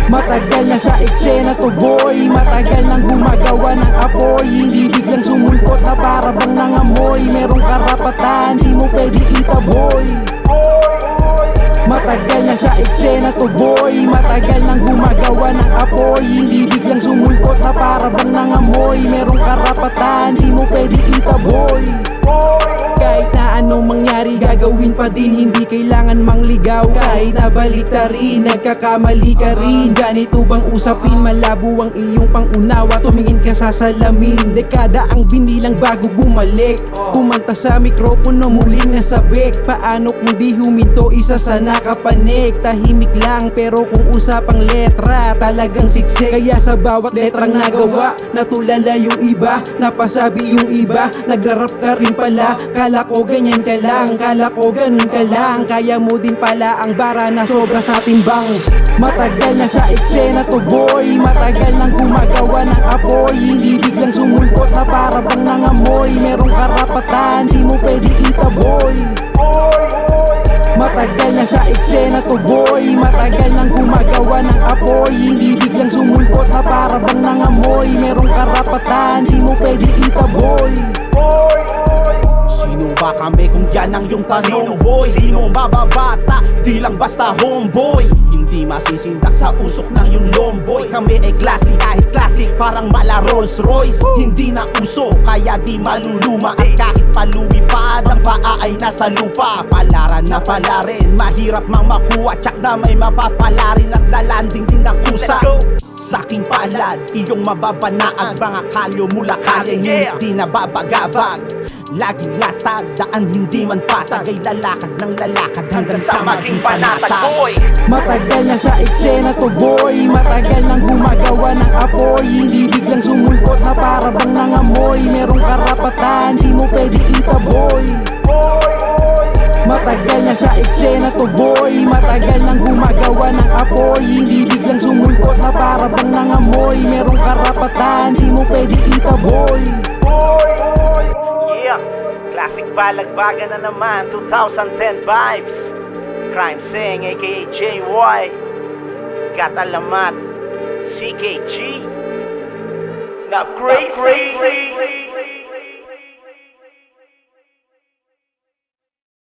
Matagal na sa eksena to boy, matagal nang gumagawa ng apoy. Hindi biglang sumulpot na para bang nangamoy. Merong karapatan, di mo pwede itaboy. Matagal na sa eksena to boy, matagal nang gumagawa ng apoy. Hindi biglang sumulpot na para bang nangamoy. Merong karapatan, di mo pwede itaboy. Kahit na anong mangyari, gagawin pa din. Hindi kailangan mangligaw. Kahit na baliktarin, nagkakamali ka rin. Ganito bang usapin, malabo ang iyong pangunawa. Tumingin ka sa salamin, dekada ang binilang bago bumalik. Kumanta sa mikropono, muling nasabik. Paano kung di huminto, isa sa nakapanik. Tahimik lang, pero kung usapang letra, talagang siksik. Kaya sa bawat letrang nagawa, natulala yung iba, napasabi yung iba. Nagrarap ka rin pala, kala ko ganyan ka lang, kala ko ganun ka lang. Kaya mo din pala ang bara na sobra sa timbang. Matagal na sa eksena to boy, matagal nang gumagawa ng apoy. Hindi biglang sumulpot na para bang nangamoy. Merong karapatan, di mo pwede itaboy. Matagal na sa eksena to boy, matagal nang gumagawa ng apoy. Hindi biglang sumulpot na para bang nangamoy. Merong karapatan, di mo pwede itaboy. Sino ba kami kung yan ang iyong tanong boy? Di mo mababata, di lang basta homeboy. Hindi masisindak sa usok ng iyong lomboy. Kami ay klase kahit classic, parang mala Rolls Royce. Hindi na uso, kaya di maluluma. At kahit palumipad, ang paa ay nasa lupa. Palaran na palarin, mahirap mang makuha. Tsak na may mapapalarin at lalanding din ang kusa. Saking palad, iyong mababanaag. Mga kalyo mula kalye, hindi nababagabag. Laging latag, daan hindi man patag. Ay lalakad ng lalakad hanggang sa maging panatag. Matagal na sa eksena to boy, matagal nang gumagawa ng apoy. Hindi biglang sumulpot na para bang nangamoy. Merong karapatan, di mo pwede itaboy. Matagal na sa eksena to boy, matagal nang gumagawa ng apoy. Hindi biglang sumulpot na para bang nangamoy. Merong karapatan, di mo pwede itaboy. Yeah, classic balagbaga na naman, 2010 vibes. Crime Sing aka JY, Gat Alamat, CKG, na crazy.